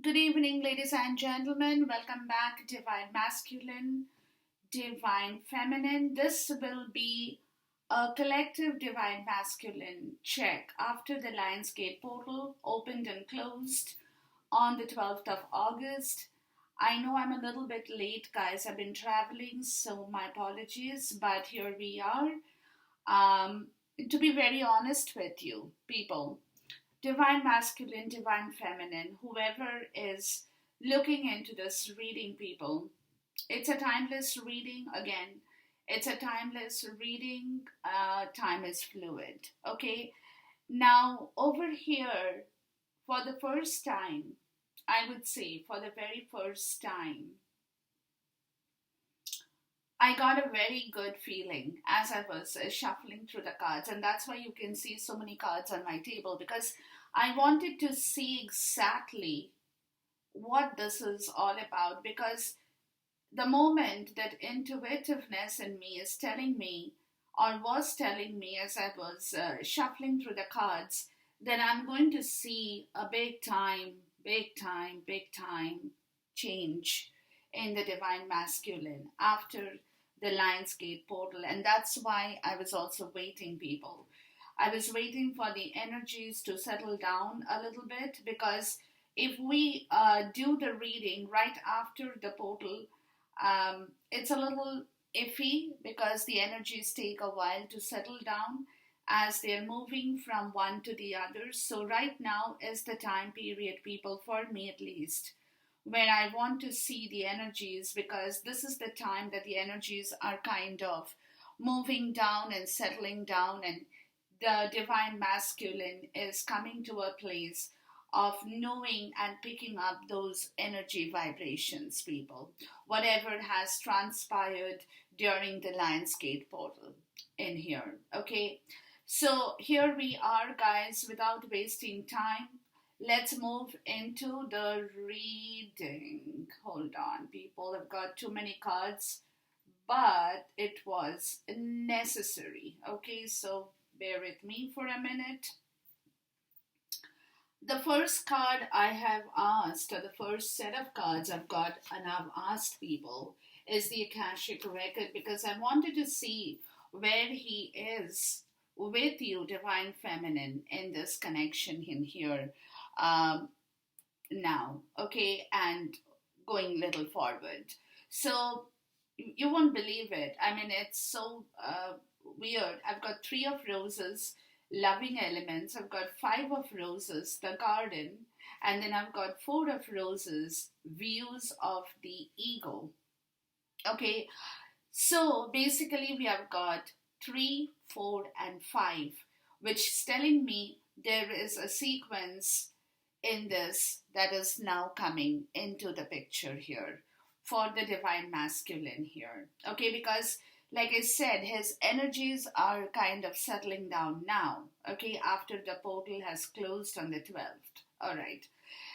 Good evening, ladies and gentlemen. Welcome back, Divine Masculine, Divine Feminine. This will be a collective Divine Masculine check after the Lionsgate portal opened and closed on the 12th of August. I know I'm a little bit late, guys. I've been traveling, so my apologies, but here we are. Um, to be very honest with you, people, divine masculine, divine feminine, whoever is looking into this reading, people, it's a timeless reading again. It's a timeless reading. Time is fluid. Okay. Now, over here, for the first time, I would say for the very first time, I got a very good feeling as I was shuffling through the cards, and that's why you can see so many cards on my table because I wanted to see exactly what this is all about. Because the moment that intuitiveness in me is telling me, or was telling me as I was shuffling through the cards, then I'm going to see a big time change in the divine masculine after the Lionsgate portal. And that's why I was also waiting, people. I was waiting for the energies to settle down a little bit because if we do the reading right after the portal, it's a little iffy because the energies take a while to settle down as they're moving from one to the other. So, right now is the time period, people, for me at least, where I want to see the energies because this is the time that the energies are kind of moving down and settling down, and the divine masculine is coming to a place of knowing and picking up those energy vibrations, people, whatever has transpired during the Lionsgate portal in here. Okay, so here we are, guys, without wasting time. Let's move into the reading. Hold on, people. I've got too many cards, but it was necessary. Okay, so bear with me for a minute. The first card I have asked, or the first set of cards I've got and I've asked people, is the Akashic Record because I wanted to see where he is with you, Divine Feminine, in this connection in here um, now, okay, and going little forward. So you won't believe it. I mean, it's so weird. I've got three of roses, loving elements. I've got five of roses, the garden, and then I've got four of roses, views of the ego. Okay, so basically we have got three, four, and five, which is telling me there is a sequence in this that is now coming into the picture here for the divine masculine here. Okay, because like I said, his energies are kind of settling down now, okay, after the portal has closed on the 12th. All right.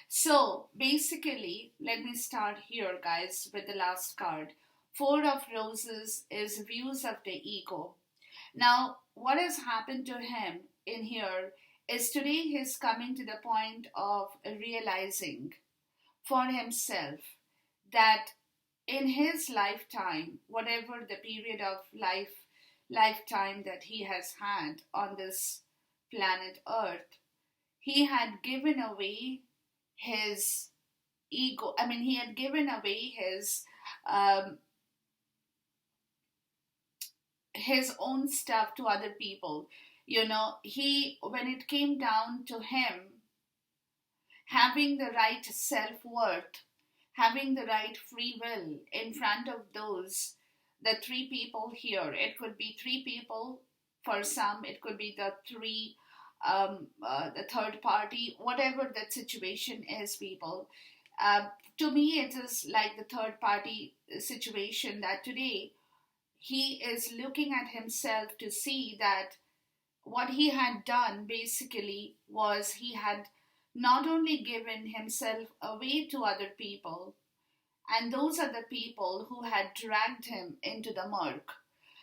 So basically, let me start here, guys, with the last card. Four of Roses is views of the ego. Now, what has happened to him in here is today he's coming to the point of realizing for himself that in his lifetime, whatever the period of lifetime that he has had on this planet Earth, he had given away his ego. I mean, he had given away um, his own stuff to other people. You know, he when it came down to him having the right self worth, having the right free will in front of those, the three people here. It could be three people for some, it could be the three, the third party, whatever that situation is, people. Uh, to me, it is like the third party situation that today he is looking at himself to see that what he had done basically was he had not only given himself away to other people, and those are the people who had dragged him into the murk,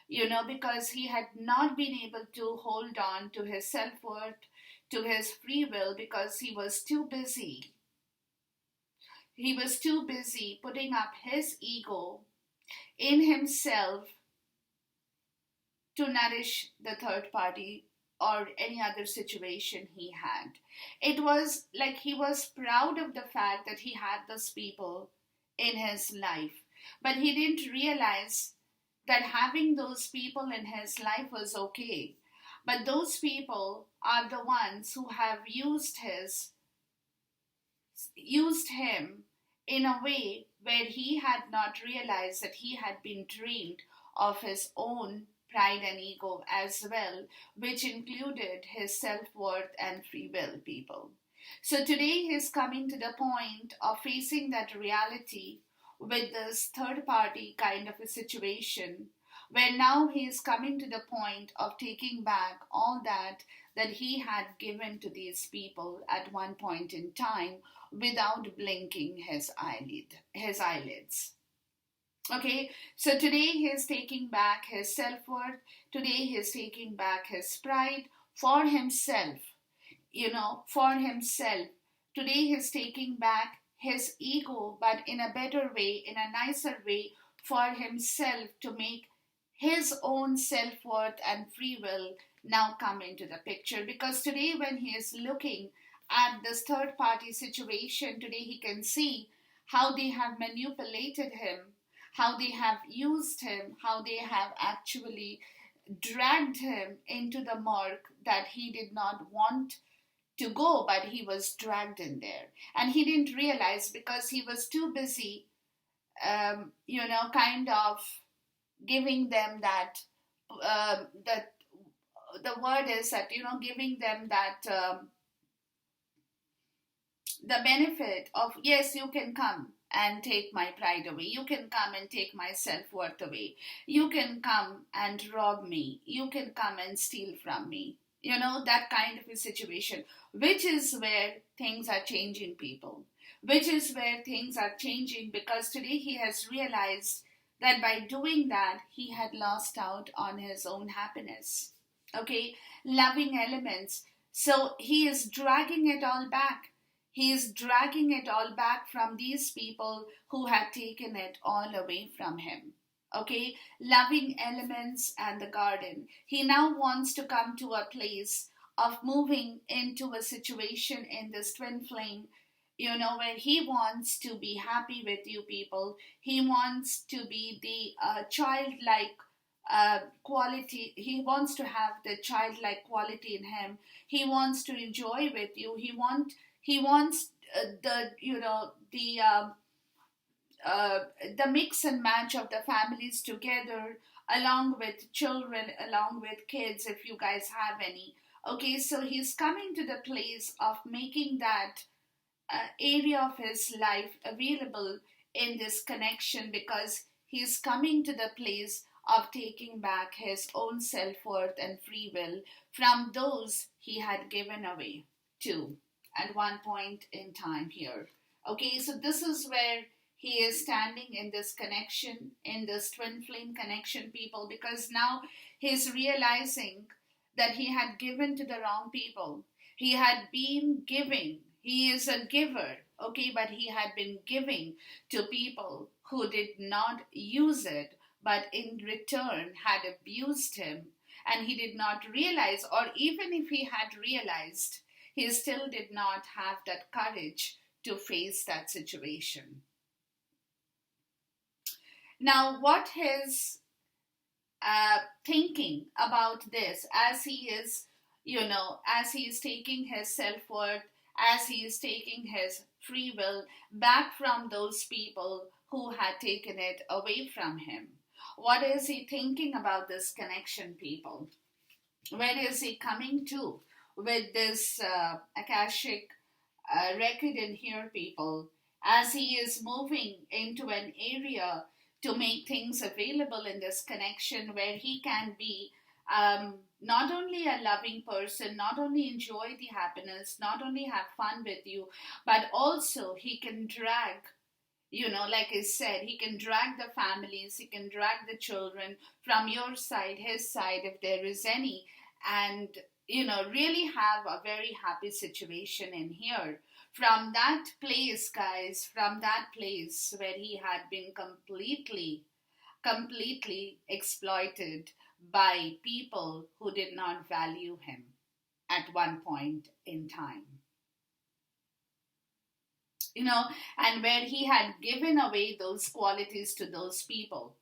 you know, because he had not been able to hold on to his self worth, to his free will, because he was too busy He was too busy putting up his ego in himself to nourish the third party or any other situation he had. It was like he was proud of the fact that he had those people in his life, but he didn't realize that having those people in his life was okay. But those people are the ones who have used him in a way where he had not realized that he had been drained of his own pride and ego as well, which included his self worth and free will, people. So today he's coming to the point of facing that reality with this third party kind of a situation where now he is coming to the point of taking back all that he had given to these people at one point in time without blinking his eyelids. Okay, so today he is taking back his self-worth. Today he is taking back his pride for himself, for himself. Today he is taking back his ego, but in a better way, in a nicer way, for himself, to make his own self-worth and free will now come into the picture. Because today when he is looking at this third party situation, today he can see how they have manipulated him, how they have used him, how they have actually dragged him into the murk that he did not want to go, but he was dragged in there. And he didn't realize because he was too busy, kind of giving them that the word is that, giving them that the benefit of, yes, you can come and take my pride away. You can come and take my self-worth away. You can come and rob me. You can come and steal from me. That kind of a situation, which is where things are changing, people. Which is where things are changing, because today he has realized that by doing that, he had lost out on his own happiness. Okay, loving elements. So he is dragging it all back. He is dragging it all back from these people who had taken it all away from him. Okay, loving elements and the garden. He now wants to come to a place of moving into a situation in this twin flame, where he wants to be happy with you people. He wants to be the childlike quality. He wants to have the childlike quality in him. He wants to enjoy with you. He wants the mix and match of the families together, along with children, along with kids, if you guys have any. Okay, so he's coming to the place of making that area of his life available in this connection, because he's coming to the place of taking back his own self-worth and free will from those he had given away to at one point in time here. Okay, so this is where he is standing in this connection, in this twin flame connection, people, because now he's realizing that he had given to the wrong people. He had been giving. He is a giver, okay, but he had been giving to people who did not use it, but in return had abused him, and he did not realize, or even if he had realized, he still did not have that courage to face that situation. Now, what his thinking about this, as he is, as he is taking his self-worth, as he is taking his free will back from those people who had taken it away from him. What is he thinking about this connection, people? Where is he coming to with this Akashic record in here, people, as he is moving into an area to make things available in this connection where he can be not only a loving person, not only enjoy the happiness, not only have fun with you, but also he can drag, like I said, he can drag the families, he can drag the children from your side, his side, if there is any, and really have a very happy situation in here From that place, guys, from that place where he had been completely exploited by people who did not value him at one point in time. You know, and where he had given away those qualities to those people.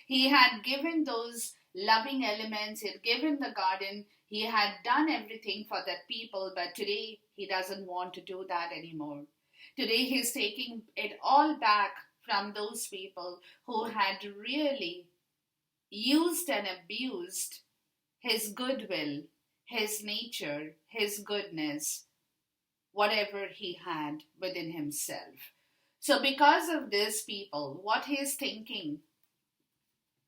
He had given those loving elements, he had given the garden, he had done everything for that people, but today he doesn't want to do that anymore. Today he's taking it all back from those people who had really used and abused his goodwill, his nature, his goodness, whatever he had within himself. So, because of this, people, what he is thinking,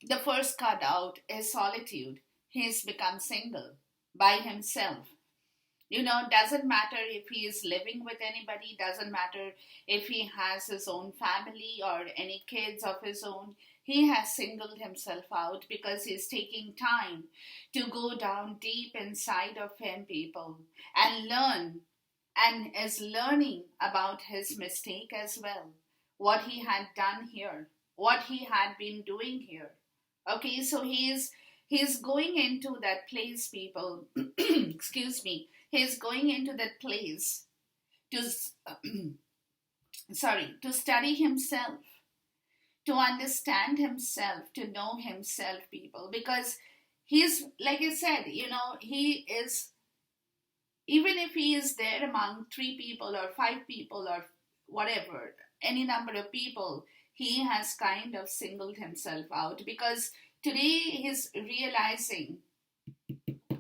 the first card out is solitude. He's become single by himself. You know, doesn't matter if he is living with anybody, doesn't matter if he has his own family or any kids of his own. He has singled himself out because he's taking time to go down deep inside of him, people, and learn, and is learning about his mistake as well. What he had done here, what he had been doing here. Okay, so he's going into that place, people. Excuse me. He's going into that place to sorry, to study himself, to understand himself, to know himself, people, because he's, like I said, you know, he is, even if he is there among three people or five people or whatever, any number of people, he has kind of singled himself out because today he's realizing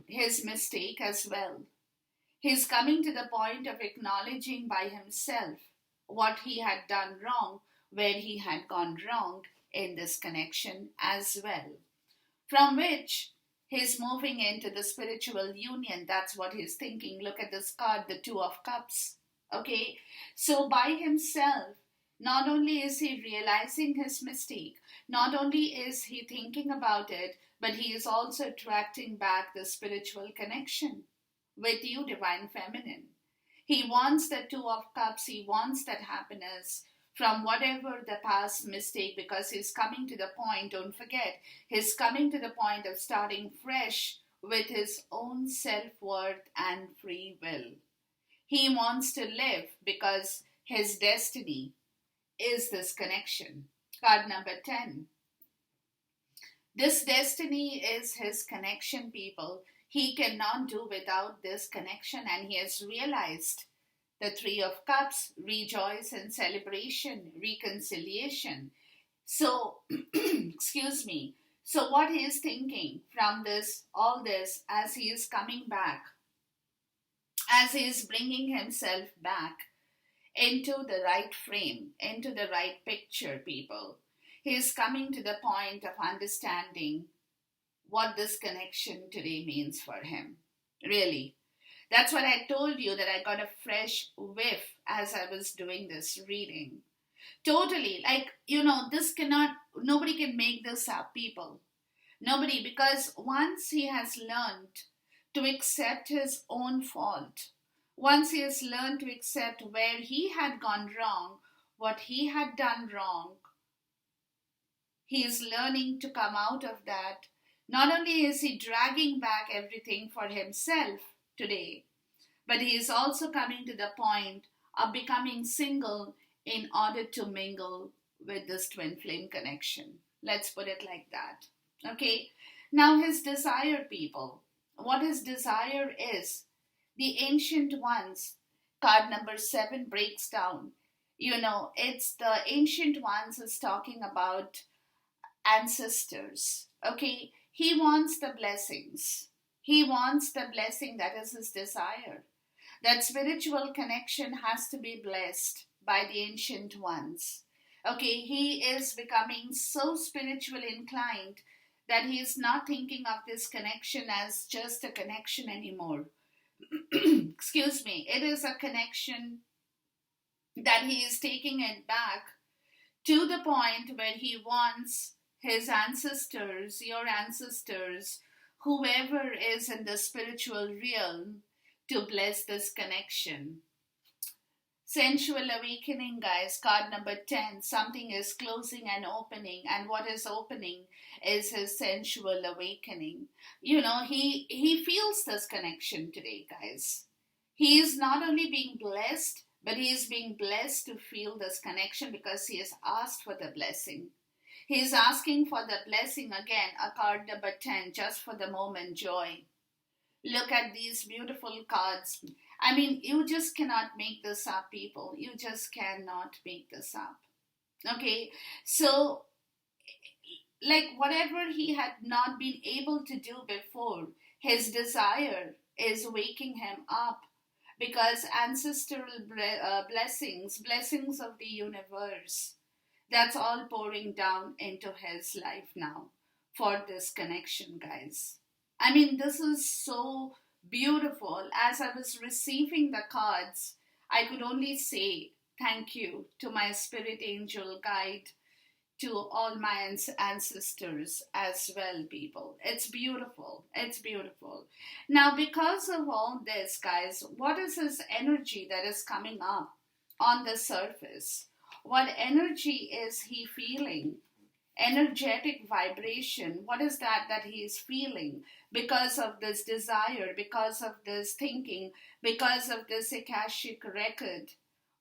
his mistake as well. He's coming to the point of acknowledging by himself what he had done wrong, where he had gone wrong in this connection as well. From which he's moving into the spiritual union. That's what he's thinking. Look at this card, the Two of Cups. Okay, so by himself, not only is he realizing his mistake, not only is he thinking about it, but he is also attracting back the spiritual connection with you, Divine Feminine. He wants the Two of Cups, he wants that happiness from whatever the past mistake, because he's coming to the point, don't forget, he's coming to the point of starting fresh with his own self-worth and free will. He wants to live because his destiny is this connection. Card number 10. This destiny is his connection, people. He cannot do without this connection, and he has realized the Three of Cups, rejoice and celebration, reconciliation. So, excuse me. So, what he is thinking from this, all this, as he is coming back, as he is bringing himself back into the right frame, into the right picture, people, he is coming to the point of understanding what this connection today means for him. Really. That's what I told you, that I got a fresh whiff as I was doing this reading. Totally. Like, you know, this cannot, nobody can make this up, people. Nobody, because once he has learned to accept his own fault, once he has learned to accept where he had gone wrong, what he had done wrong, he is learning to come out of that. Not only is he dragging back everything for himself today, but he is also coming to the point of becoming single in order to mingle with this twin flame connection. Let's put it like that. Okay? Now his desire, people. What his desire is, the ancient ones, card number 7 breaks down. You know, it's the ancient ones is talking about ancestors. Okay? He wants the blessings. He wants the blessing, that is his desire. That spiritual connection has to be blessed by the ancient ones. Okay, he is becoming so spiritually inclined that he is not thinking of this connection as just a connection anymore. Excuse me, it is a connection that he is taking it back to the point where he wants his ancestors, your ancestors, whoever is in the spiritual realm, to bless this connection. Sensual awakening, guys. Card number 10. Something is closing and opening, and what is opening is his sensual awakening. He feels this connection today, guys. He is not only being blessed, but he is being blessed to feel this connection because he has asked for the blessing. He is asking for the blessing again, a card number 10, just for the moment, joy. Look at these beautiful cards. I mean, you just cannot make this up, people. You just cannot make this up. Okay, so like whatever he had not been able to do before, his desire is waking him up because ancestral blessings of the universe, that's all pouring down into his life now for this connection, guys. I mean, this is so beautiful. As I was receiving the cards, I could only say thank you to my spirit angel guide, to all my ancestors as well, people. It's beautiful. It's beautiful. Now, because of all this, guys, what is his energy that is coming up on the surface? What energy is he feeling? Energetic vibration. What is that he is feeling because of this desire, because of this thinking, because of this Akashic record?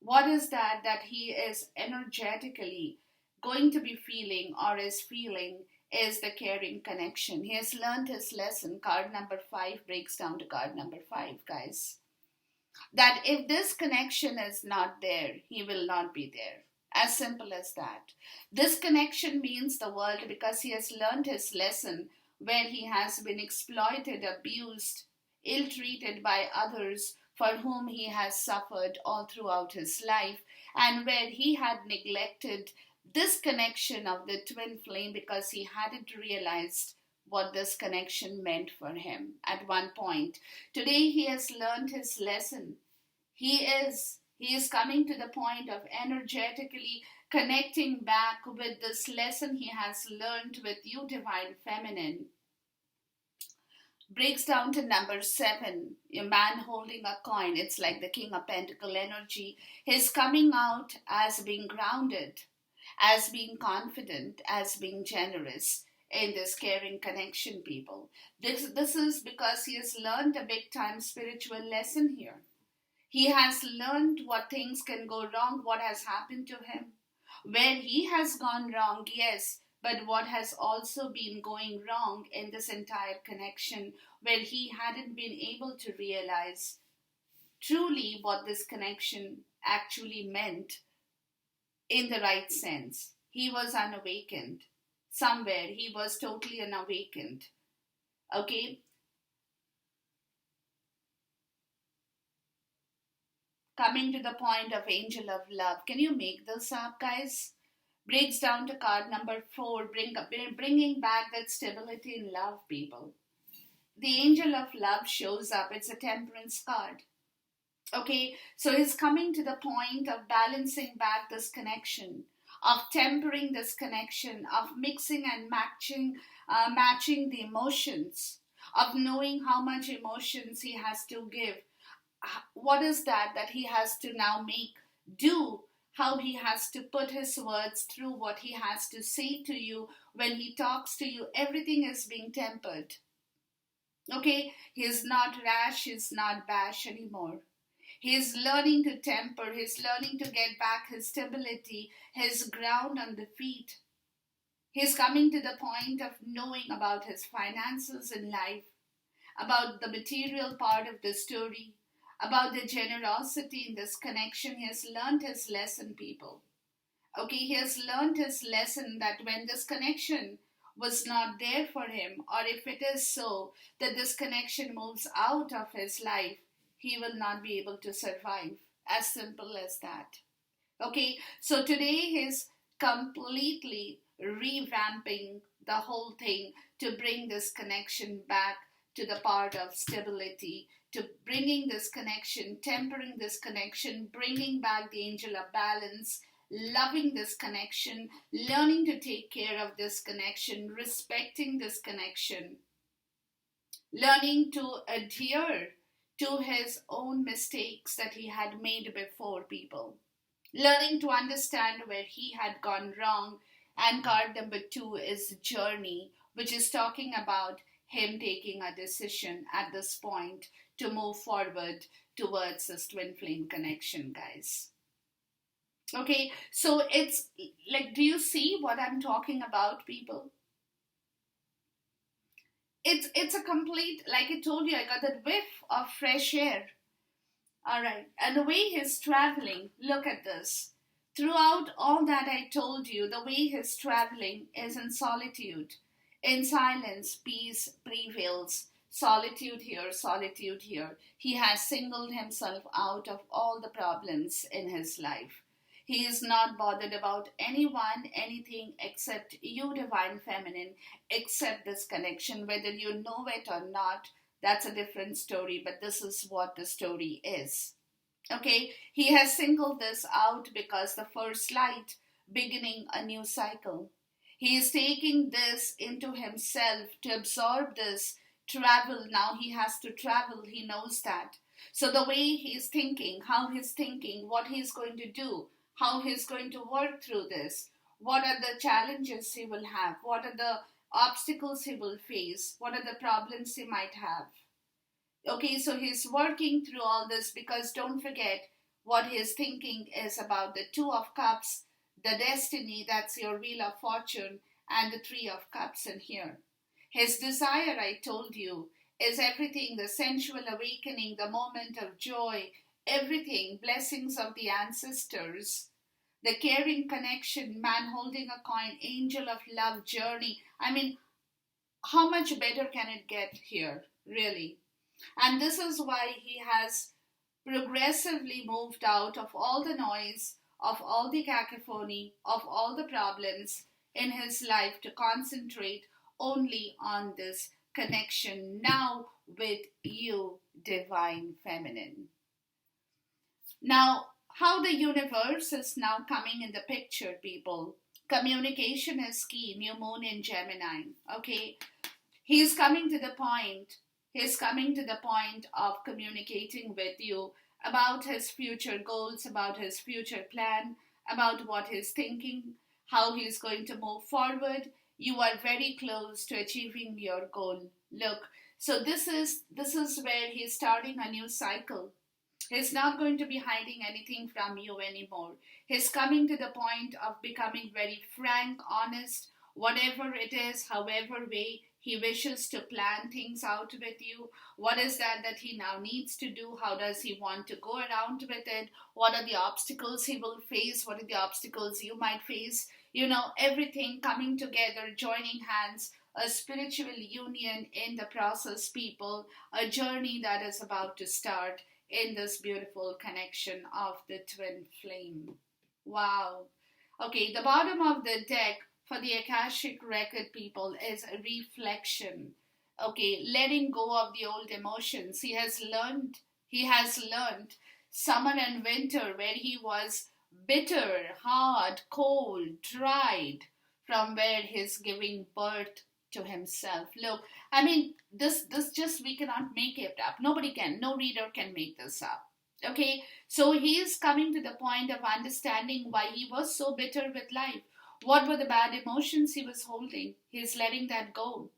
What is that he is energetically going to be feeling or is feeling is the caring connection. He has learned his lesson. Card number 5 breaks down to card number 5, guys. That if this connection is not there, he will not be there. As simple as that. This connection means the world because he has learned his lesson where he has been exploited, abused, ill-treated by others for whom he has suffered all throughout his life, and where he had neglected this connection of the twin flame because he hadn't realized what this connection meant for him at one point. Today he has learned his lesson. He is coming to the point of energetically connecting back with this lesson he has learned with you, Divine Feminine. Breaks down to number 7, a man holding a coin. It's like the King of Pentacle energy. He's coming out as being grounded, as being confident, as being generous in this caring connection, people. This is because he has learned a big time spiritual lesson here. He has learned what things can go wrong, what has happened to him, where he has gone wrong, yes, but what has also been going wrong in this entire connection, where he hadn't been able to realize truly what this connection actually meant in the right sense. He was unawakened. Somewhere he was totally unawakened. Okay? Coming to the point of angel of love. Can you make this up, guys? Breaks down to card number 4, bringing back that stability in love, people. The angel of love shows up. It's a temperance card. Okay, so he's coming to the point of balancing back this connection, of tempering this connection, of mixing and matching the emotions, of knowing how much emotions he has to give. What is that he has to now do, how he has to put his words through, what he has to say to you when he talks to you. Everything is being tempered. Okay, he's not rash, he's not bash anymore. He's learning to temper, he's learning to get back his stability, his ground on the feet. He's coming to the point of knowing about his finances in life, about the material part of the story, about the generosity in this connection. He has learned his lesson, people. Okay, he has learned his lesson that when this connection was not there for him, or if it is so that this connection moves out of his life, he will not be able to survive. As simple as that. Okay, so today he's completely revamping the whole thing to bring this connection back to the part of stability, to bringing this connection, tempering this connection, bringing back the angel of balance, loving this connection, learning to take care of this connection, respecting this connection, learning to adhere to his own mistakes that he had made before, people. Learning to understand where he had gone wrong. And card number two is journey, which is talking about him taking a decision at this point to move forward towards this twin flame connection, guys. Okay, so it's like, do you see what I'm talking about, people? It's a complete, like I told you, I got that whiff of fresh air. All right, and the way he's traveling, look at this. Throughout all that I told you, the way he's traveling is in solitude. In silence, peace prevails. Solitude here, solitude here. He has singled himself out of all the problems in his life. He is not bothered about anyone, anything except you, Divine Feminine, except this connection. Whether you know it or not, that's a different story, but this is what the story is. Okay, he has singled this out because the first light, beginning a new cycle. He is taking this into himself to absorb this, travel. Now he has to travel, he knows that. So the way he's thinking, how he's thinking, what he's going to do, how he's going to work through this, what are the challenges he will have, what are the obstacles he will face, what are the problems he might have. Okay, so he's working through all this because don't forget what he's thinking is about the Two of Cups, the destiny, that's your Wheel of Fortune, and the Three of Cups in here. His desire, I told you, is everything, the sensual awakening, the moment of joy, everything, blessings of the ancestors, the caring connection, man holding a coin, angel of love, journey. I mean, how much better can it get here, really? And this is why he has progressively moved out of all the noise, of all the cacophony, of all the problems in his life to concentrate only on this connection now with you, Divine Feminine. Now, how the universe is now coming in the picture, people. Communication is key, new moon in Gemini. Okay, he's coming to the point. He's coming to the point of communicating with you about his future goals, about his future plan, about what he's thinking, how he's going to move forward. You are very close to achieving your goal. Look, so this is where he's starting a new cycle. He's not going to be hiding anything from you anymore. He's coming to the point of becoming very frank, honest, whatever it is, however way he wishes to plan things out with you. What is that he now needs to do? How does he want to go around with it? What are the obstacles he will face? What are the obstacles you might face? You know, everything coming together, joining hands, a spiritual union in the process, people, a journey that is about to start in this beautiful connection of the twin flame. Wow. Okay, the bottom of the deck for the Akashic record, people, is a reflection. Okay, letting go of the old emotions. He has learned summer and winter where he was bitter, hard, cold, dried, from where he's giving birth to himself. Look, I mean, this just, we cannot make it up. Nobody can. No reader can make this up. Okay, so he is coming to the point of understanding why he was so bitter with life. What were the bad emotions he was holding? He's letting that go.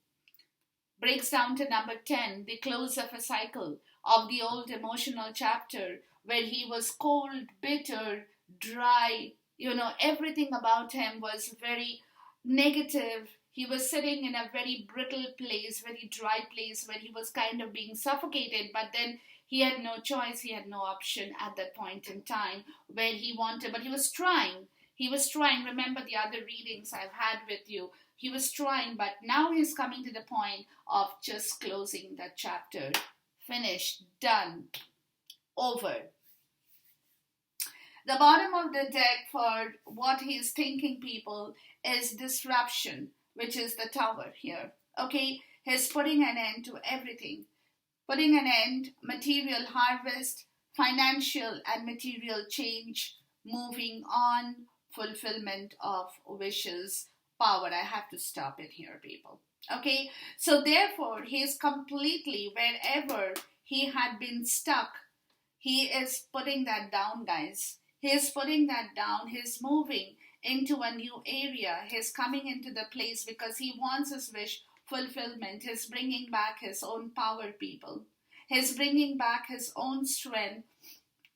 Breaks down to number 10, the close of a cycle of the old emotional chapter where he was cold, bitter, dry. You know, everything about him was very negative. He was sitting in a very brittle place, very dry place where he was kind of being suffocated, but then he had no choice, he had no option at that point in time where he wanted, but he was trying. He was trying. Remember the other readings I've had with you. He was trying, but now he's coming to the point of just closing that chapter. Finished, done, over. The bottom of the deck for what he's thinking, people, is disruption, which is the Tower here. Okay, he's putting an end to everything. Putting an end, material harvest, financial and material change, moving on, fulfillment of wishes, power. I have to stop it here, people. Okay, so therefore, he is completely, wherever he had been stuck. He is putting that down, guys. He is putting that down. He's moving into a new area. He's coming into the place because he wants his wish fulfillment. He's bringing back his own power, people. He's bringing back his own strength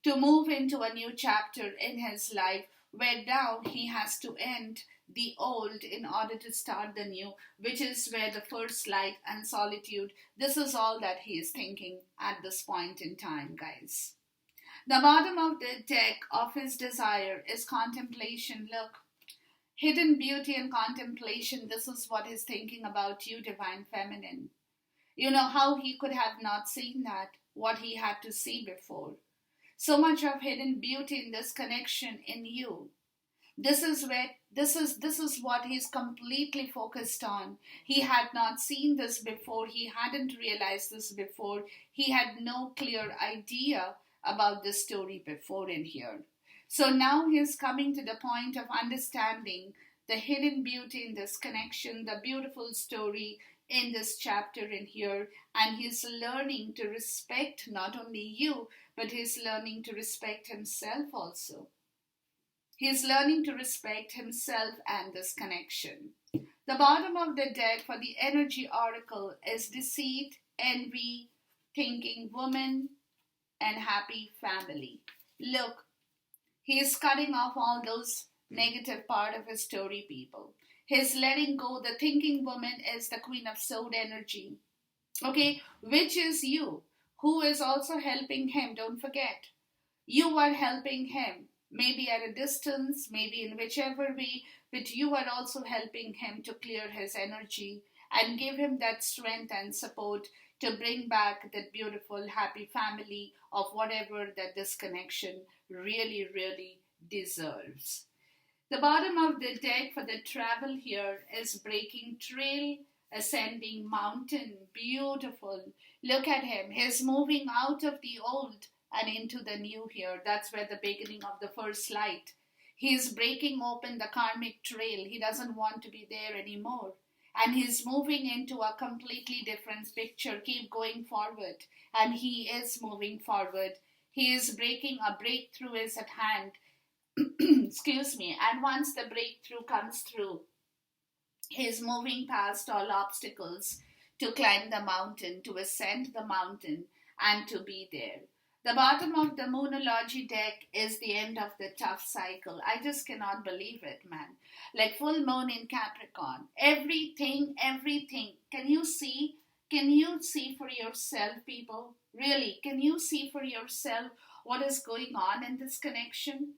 to move into a new chapter in his life where now he has to end the old in order to start the new, which is where the first light and solitude, this is all that he is thinking at this point in time, guys. The bottom of the deck of his desire is contemplation. Look, hidden beauty and contemplation, this is what he's thinking about you, Divine Feminine. You know how he could have not seen that, what he had to see before. So much of hidden beauty in this connection in you. This is what he's completely focused on. He had not seen this before. He hadn't realized this before. He had no clear idea about this story before in here. So now he's coming to the point of understanding the hidden beauty in this connection, the beautiful story in this chapter in here, and he's learning to respect not only you, but he's learning to respect himself also. He's learning to respect himself and this connection. The bottom of the deck for the energy oracle is deceit, envy, thinking woman, and happy family. Look, he is cutting off all those negative part of his story, people. He's letting go. The thinking woman is the queen of sword energy. Okay, which is you, who is also helping him. Don't forget, you are helping him. Maybe at a distance, maybe in whichever way, but you are also helping him to clear his energy and give him that strength and support to bring back that beautiful, happy family of whatever that this connection really, really deserves. The bottom of the deck for the travel here is breaking trail, ascending mountain. Beautiful. Look at him. He's moving out of the old and into the new here. That's where the beginning of the first light. He's breaking open the karmic trail. He doesn't want to be there anymore. And he's moving into a completely different picture. Keep going forward. And he is moving forward. He is breaking, a breakthrough is at hand. Excuse me. And once the breakthrough comes through, he's moving past all obstacles to climb the mountain, to ascend the mountain, and to be there. The bottom of the Moonology deck is the end of the tough cycle. I just cannot believe it, man. Like full moon in Capricorn. Everything. Can you see? Can you see for yourself, people? Really, can you see for yourself what is going on in this connection?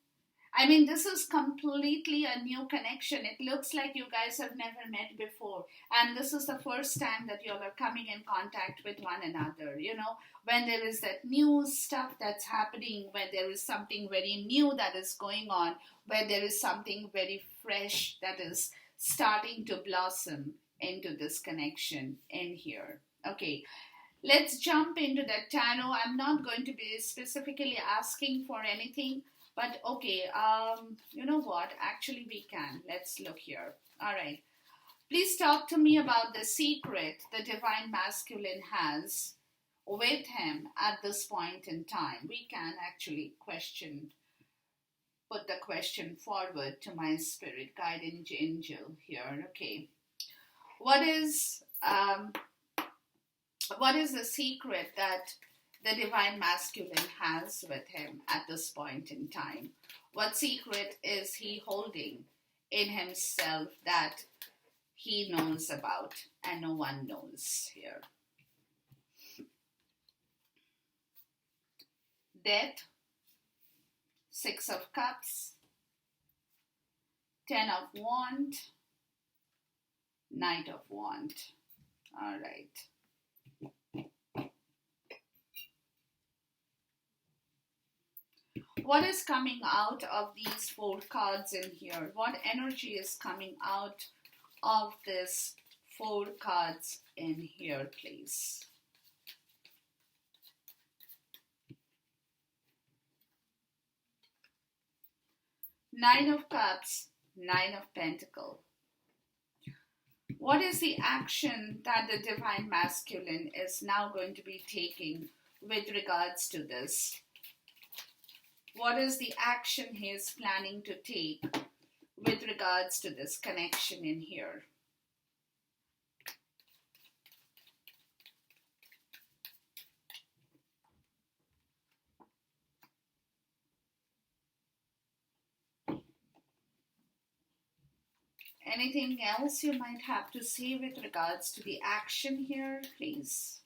I mean, this is completely a new connection. It looks like you guys have never met before. And this is the first time that you all are coming in contact with one another. You know, when there is that new stuff that's happening, when there is something very new that is going on, where there is something very fresh that is starting to blossom into this connection in here. Okay. Let's jump into the tarot. I'm not going to be specifically asking for anything. But okay, you know what? Actually, we can. Let's look here. All right. Please talk to me about the secret the Divine Masculine has with him at this point in time. We can actually put the question forward to my spirit guiding angel here. Okay. What is the secret that the Divine Masculine has with him at this point in time? What secret is he holding in himself that he knows about and no one knows here? Death, Six of Cups, Ten of Wands, Knight of Wands. All right. What is coming out of these four cards in here? What energy is coming out of this four cards in here, please? Nine of Cups, Nine of Pentacles. What is the action that the Divine Masculine is now going to be taking with regards to this? What is the action he is planning to take with regards to this connection in here? Anything else you might have to say with regards to the action here, please?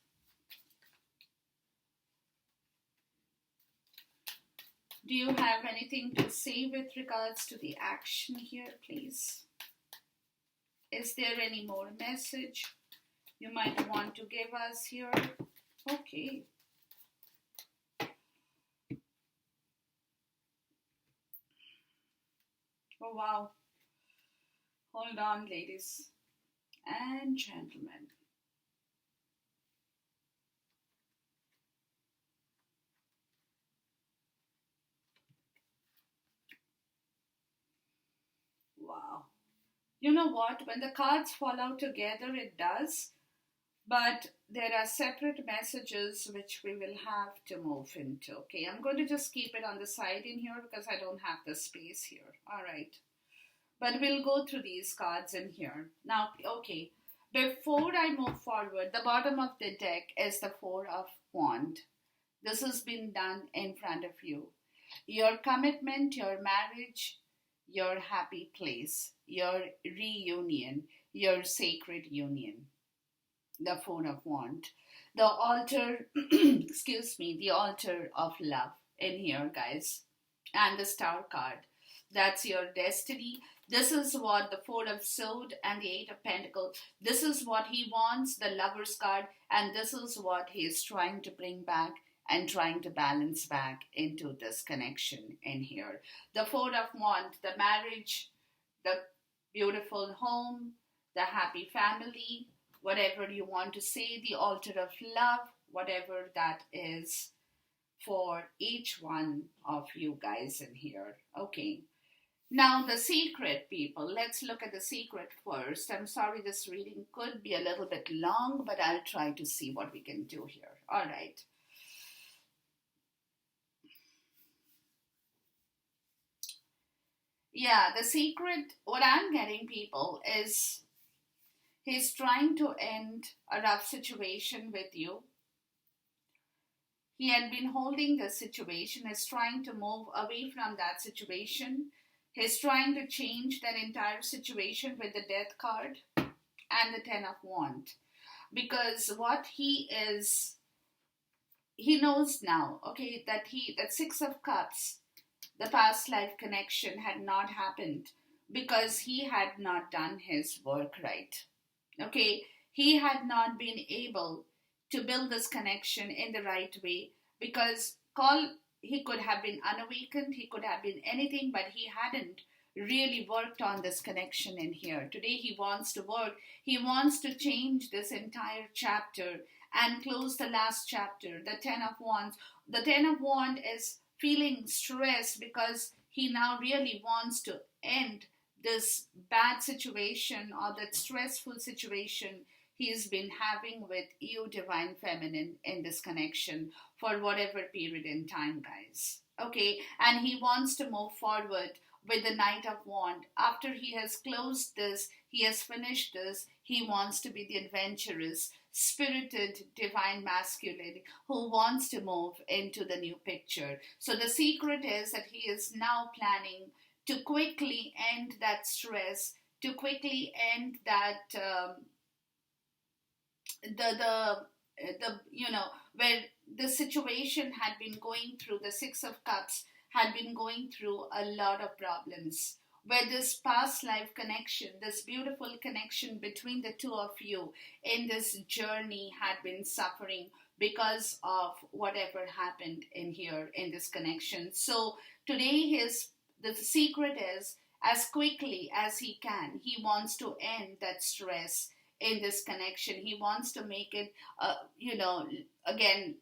Do you have anything to say with regards to the action here, please? Is there any more message you might want to give us here? Okay. Oh, wow. Hold on, ladies and gentlemen. Wow. You know what? When the cards fall out together, it does. But there are separate messages which we will have to move into. Okay, I'm going to just keep it on the side in here because I don't have the space here. All right. But we'll go through these cards in here. Now, okay, before I move forward, the bottom of the deck is the Four of Wands. This has been done in front of you. Your commitment, your marriage, your happy place, your reunion, your sacred union. The Four of Wands. The altar, excuse me, the altar of love in here, guys. And the Star card. That's your destiny. This is what the Four of Swords and the Eight of Pentacles, this is what he wants, the Lover's card, and this is what he is trying to bring back and trying to balance back into this connection in here. The Four of Wands, the marriage, the beautiful home, the happy family, whatever you want to say, the altar of love, whatever that is for each one of you guys in here. Okay. Now, the secret, people. Let's look at the secret first. I'm sorry this reading could be a little bit long, but I'll try to see what we can do here. All right. Yeah, the secret, what I'm getting, people, is he's trying to end a rough situation with you. He had been holding the situation, is trying to move away from that situation. He's trying to change that entire situation with the Death card and the Ten of Wands. Because what he knows now, okay, that Six of Cups, the past life connection had not happened because he had not done his work right. Okay, he had not been able to build this connection in the right way because he could have been unawakened, he could have been anything, but he hadn't really worked on this connection in here. Today he wants to work, he wants to change this entire chapter and close the last chapter, the Ten of Wands. The Ten of Wands is feeling stressed because he now really wants to end this bad situation or that stressful situation he's been having with you, Divine Feminine, in this connection for whatever period in time, guys. Okay, and he wants to move forward with the Knight of Wands. After he has closed this, he has finished this, he wants to be the adventurous, spirited, divine masculine who wants to move into the new picture. So the secret is that he is now planning to quickly end that stress, to quickly end that where the situation had been going through, the Six of Cups had been going through a lot of problems, where this past life connection, this beautiful connection between the two of you in this journey had been suffering because of whatever happened in here in this connection. So today the secret is, as quickly as he can, he wants to end that stress in this connection. He wants to make it, again,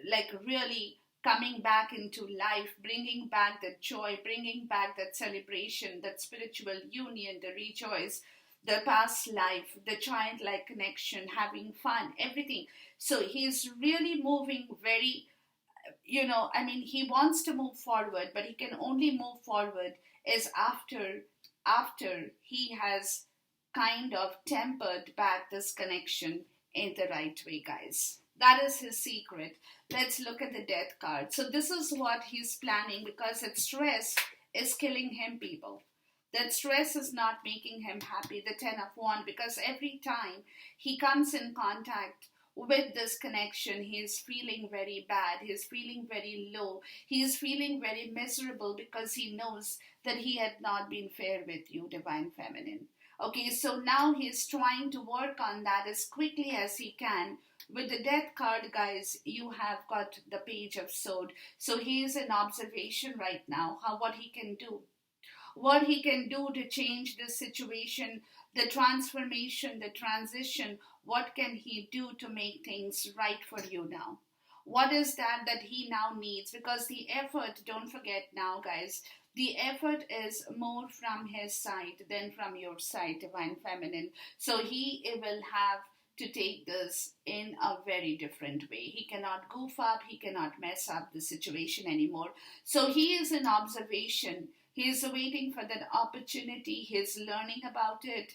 like really coming back into life, bringing back that joy, bringing back that celebration, that spiritual union, the rejoice, the past life, the childlike connection, having fun, everything. So he's really moving very, I mean, he wants to move forward, but he can only move forward is after he has kind of tempered back this connection in the right way, guys. That is his secret. Let's look at the death card. So this is what he's planning, because that stress is killing him, people. That stress is not making him happy, the Ten of Wands, because every time he comes in contact with this connection, he is feeling very bad, he is feeling very low, he is feeling very miserable, because he knows that he had not been fair with you, Divine Feminine. Okay, so now he is trying to work on that as quickly as he can. With the death card, guys, you have got the Page of Sword. So he is in observation right now, how what he can do, what he can do to change this situation, the transformation, the transition. What can he do to make things right for you now? What is that he now needs? Because the effort, don't forget now, guys, the effort is more from his side than from your side, Divine Feminine. So he will have to take this in a very different way. He cannot goof up, he cannot mess up the situation anymore. So he is in observation. He is waiting for that opportunity. He is learning about it.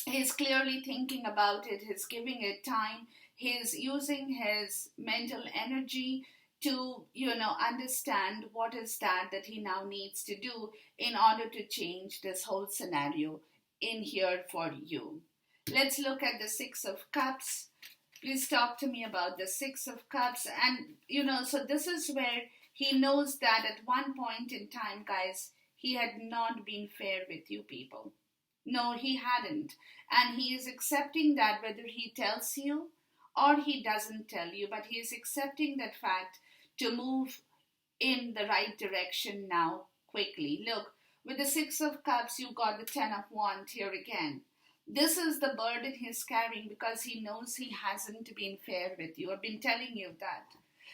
He's clearly thinking about it. He's giving it time. He's using his mental energy to, understand what is that he now needs to do in order to change this whole scenario in here for you. Let's look at the Six of Cups. Please talk to me about the Six of Cups. And, so this is where he knows that at one point in time, guys, he had not been fair with you people. No, he hadn't. And he is accepting that, whether he tells you or he doesn't tell you, but he is accepting that fact to move in the right direction now quickly. Look, with the Six of Cups, you got the Ten of Wands here again. This is the burden he's carrying, because he knows he hasn't been fair with you. I've been telling you that.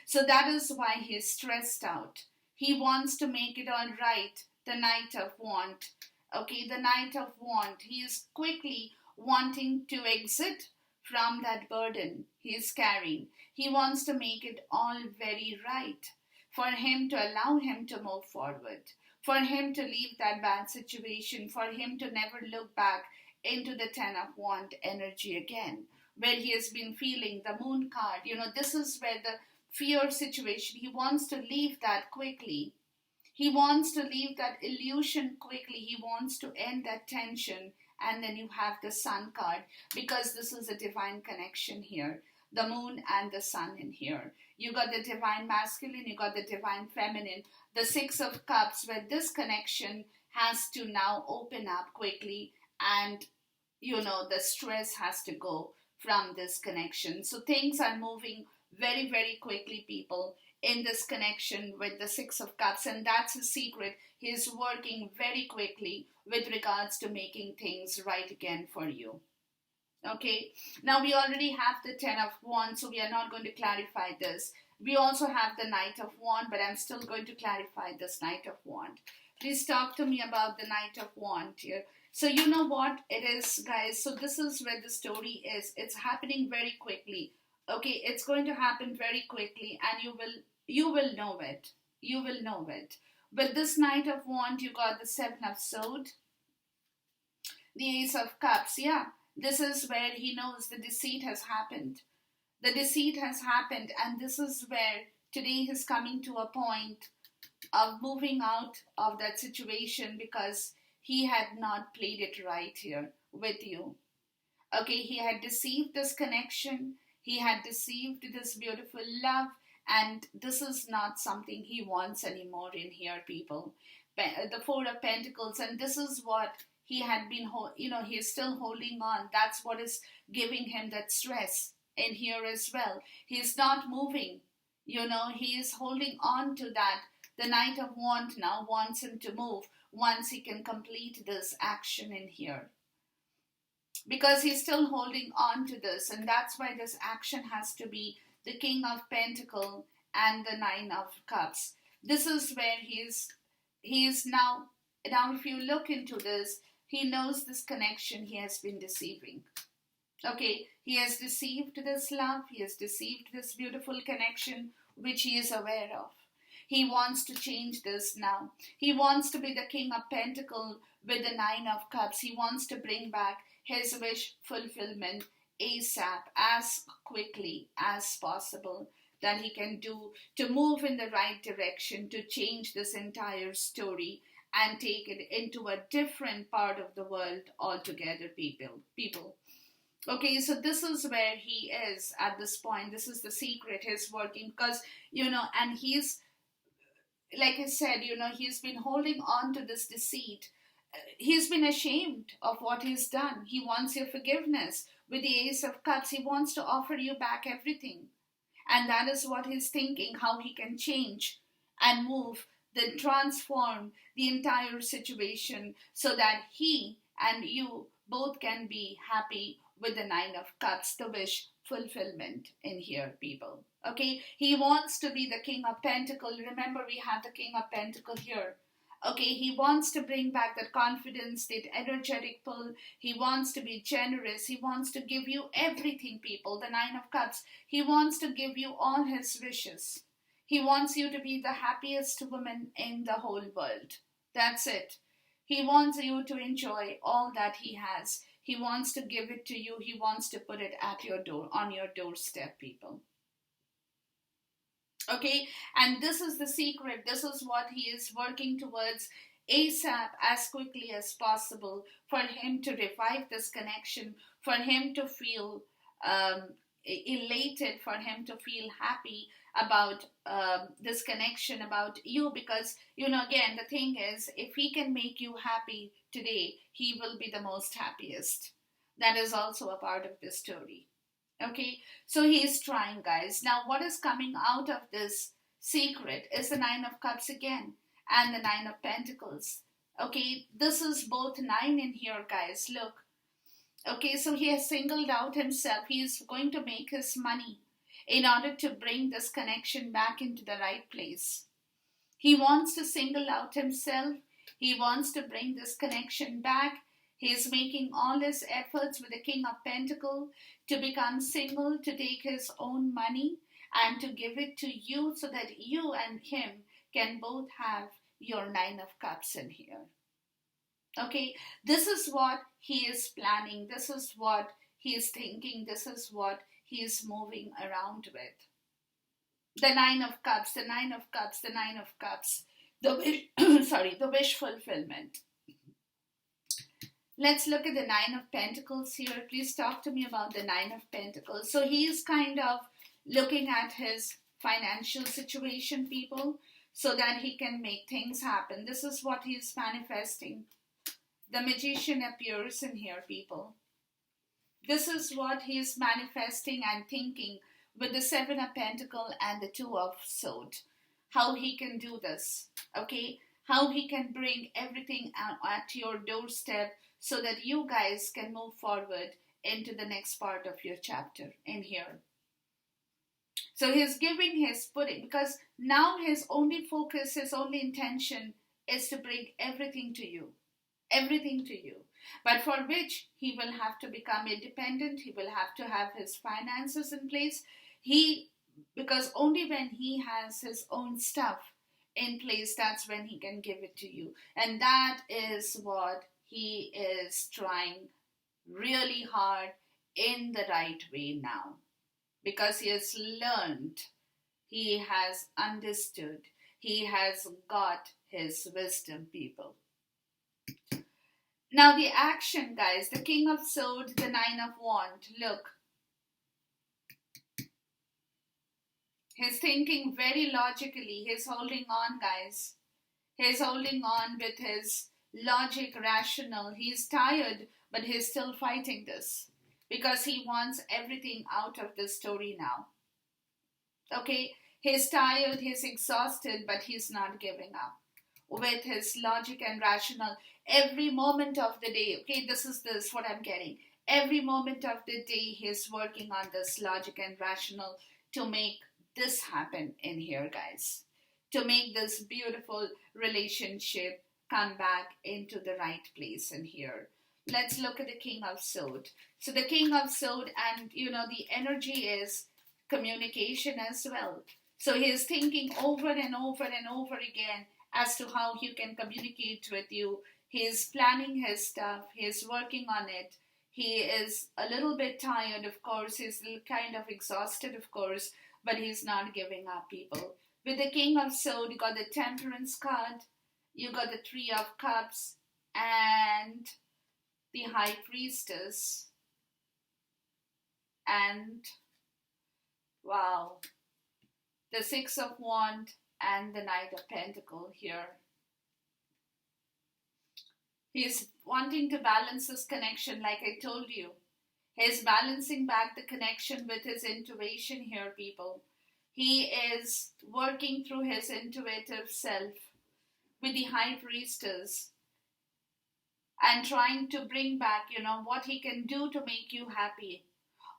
So that is why he is stressed out. He wants to make it all right. The Knight of Wands. Okay, the Knight of Wands. He is quickly wanting to exit from that burden he is carrying. He wants to make it all very right, for him to allow him to move forward, for him to leave that bad situation, for him to never look back into the Ten of Wands energy again, where he has been feeling the Moon card. This is where the fear situation, he wants to leave that quickly. He wants to leave that illusion quickly. He wants to end that tension. And then you have the Sun card, because this is a divine connection here. The Moon and the Sun in here. You got the Divine Masculine, you got the Divine Feminine. The Six of Cups, where this connection has to now open up quickly, and the stress has to go from this connection. So things are moving very, very quickly, people, in this connection with the Six of Cups. And that's his secret. He's working very quickly with regards to making things right again for you. Okay, now we already have the Ten of Wands, so we are not going to clarify this. We also have the Knight of Wands, but I'm still going to clarify this Knight of Wands. Please talk to me about the Knight of Wands here. So you know what it is, guys. So this is where the story is. It's happening very quickly. Okay, it's going to happen very quickly, and you will know it. You will know it. With this Knight of Wands, you got the Seven of Swords, the Ace of Cups. Yeah, this is where he knows the deceit has happened. The deceit has happened, and this is where today he's coming to a point of moving out of that situation, because he had not played it right here with you. Okay, he had deceived this connection, he had deceived this beautiful love, and this is not something he wants anymore in here, people. The Four of Pentacles, and this is what he had been, he is still holding on. That's what is giving him that stress in here as well. He's not moving, he is holding on to that. The Knight of Wands now wants him to move once he can complete this action in here, because he's still holding on to this, and that's why this action has to be the King of Pentacles and the Nine of Cups. This is where he is now. Now if you look into this, he knows this connection he has been deceiving. Okay, he has deceived this love, he has deceived this beautiful connection which he is aware of. He wants to change this now. He wants to be the King of Pentacles with the Nine of Cups. He wants to bring back his wish fulfillment ASAP, as quickly as possible, that he can do to move in the right direction, to change this entire story and take it into a different part of the world altogether, people. Okay, so this is where he is at this point. This is the secret. He's working because, and he's, like I said, he's been holding on to this deceit. He's been ashamed of what he's done. He wants your forgiveness. With the Ace of Cups, he wants to offer you back everything. And that is what he's thinking, how he can change and move, then transform the entire situation so that he and you both can be happy with the Nine of Cups, the wish fulfillment in here, people. Okay, he wants to be the King of Pentacles. Remember, we have the King of Pentacles here. Okay, he wants to bring back that confidence, that energetic pull. He wants to be generous. He wants to give you everything, people. The Nine of Cups. He wants to give you all his wishes. He wants you to be the happiest woman in the whole world. That's it. He wants you to enjoy all that he has. He wants to give it to you. He wants to put it at your door, on your doorstep, people. Okay, and this is the secret. This is what he is working towards ASAP, as quickly as possible, for him to revive this connection, for him to feel elated, for him to feel happy about this connection, about you, because, again, the thing is, if he can make you happy today, he will be the most happiest. That is also a part of this story. Okay, so he is trying, guys. Now, what is coming out of this secret is the Nine of Cups again and the Nine of Pentacles. Okay, this is both 9 in here, guys. Look. Okay, so he has singled out himself. He is going to make his money in order to bring this connection back into the right place. He wants to single out himself. He wants to bring this connection back. He is making all his efforts with the King of Pentacles to become single, to take his own money and to give it to you so that you and him can both have your Nine of Cups in here. Okay, this is what he is planning. This is what he is thinking. This is what he is moving around with. The Nine of Cups, the Nine of Cups, the Nine of Cups. The wish, the wish fulfillment. Let's look at the Nine of Pentacles here. Please talk to me about the Nine of Pentacles. So he's kind of looking at his financial situation, people, so that he can make things happen. This is what he's manifesting. The Magician appears in here, people. This is what he's manifesting and thinking with the Seven of Pentacles and the Two of Swords. How he can do this, okay? How he can bring everything at your doorstep so that you guys can move forward into the next part of your chapter in here. So he's giving his putting, because now his only focus, his only intention is to bring everything to you. Everything to you. But for which he will have to become independent. He will have to have his finances in place. Because only when he has his own stuff in place, that's when he can give it to you. And that is what he is trying really hard in the right way now. Because he has learned, he has understood, he has got his wisdom, people. Now the action, guys, the King of Swords, the Nine of Wands, look. He's thinking very logically. He's holding on, guys. He's holding on with his logic, rational. He's tired, but he's still fighting this. Because he wants everything out of this story now. Okay? He's tired, he's exhausted, but he's not giving up. With his logic and rational, every moment of the day, okay, this what I'm getting. Every moment of the day, he's working on this logic and rational to make this happen in here, guys. To make this beautiful relationship come back into the right place in here. Let's look at the King of Sword. So the King of Sword, and the energy is communication as well. So he is thinking over and over and over again as to how he can communicate with you. He is planning his stuff. He is working on it. He is a little bit tired, of course. He's kind of exhausted, of course, but he's not giving up, people. With the King of Swords, you got the Temperance card, you got the Three of Cups, and the High Priestess. And, wow, the Six of Wands and the Knight of Pentacles here. He's wanting to balance this connection, like I told you. He's balancing back the connection with his intuition here, people. He is working through his intuitive self with the High Priestess and trying to bring back, what he can do to make you happy.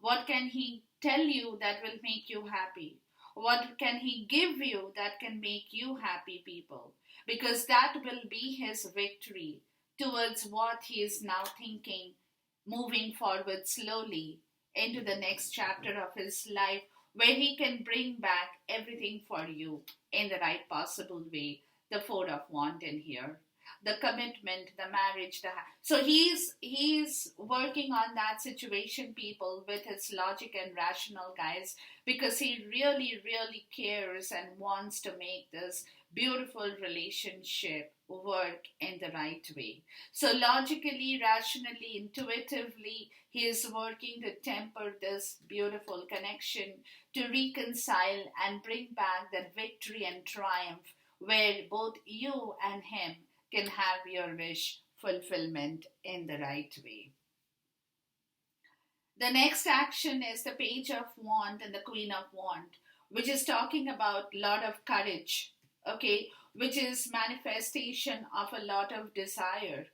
What can he tell you that will make you happy? What can he give you that can make you happy, people? Because that will be his victory towards what he is now thinking, moving forward slowly into the next chapter of his life, where he can bring back everything for you in the right possible way. The Four of Wands in here, the commitment, the marriage. So he's working on that situation, people, with his logic and rational, guys, because he really, really cares and wants to make this beautiful relationship work in the right way. So logically, rationally, intuitively, he is working to temper this beautiful connection, to reconcile and bring back that victory and triumph where both you and him can have your wish fulfillment in the right way. The next action is the Page of Wands and the Queen of Wands, which is talking about a lot of courage, okay, which is manifestation of a lot of desire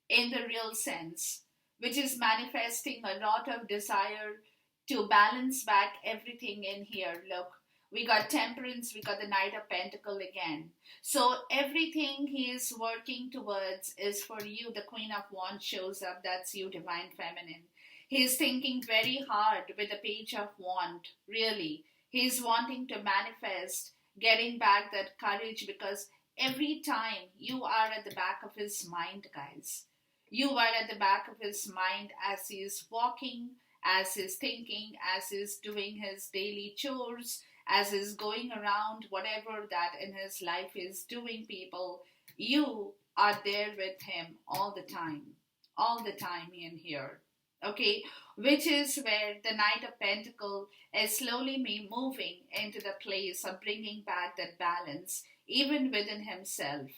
in the real sense, which is manifesting a lot of desire to balance back everything in here. Look, we got Temperance, we got the Knight of Pentacles again. So everything he is working towards is for you. The Queen of Wands shows up. That's you, Divine Feminine. He's thinking very hard with the Page of Wands. Really, he's wanting to manifest, getting back that courage, because every time you are at the back of his mind, guys. You are at the back of his mind as he's walking, as he's thinking, as he's doing his daily chores, as he's going around, whatever that in his life is doing, people. You are there with him all the time in here. Okay, which is where the Knight of Pentacles is slowly moving into the place of bringing back that balance, even within himself,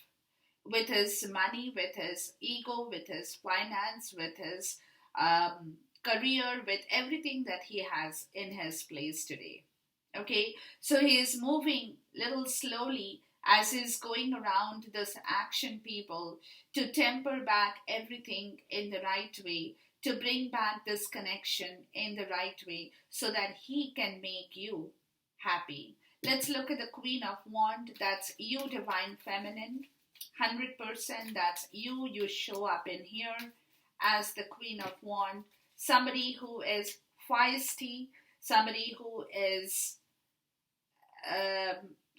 with his money, with his ego, with his finance, with his career, with everything that he has in his place today. Okay, so he is moving little slowly as he's going around this action, people, to temper back everything in the right way, to bring back this connection in the right way so that he can make you happy. Let's look at the Queen of Wands. That's you, Divine Feminine. 100% that's you. You show up in here as the Queen of Wands. Somebody who is feisty, somebody who is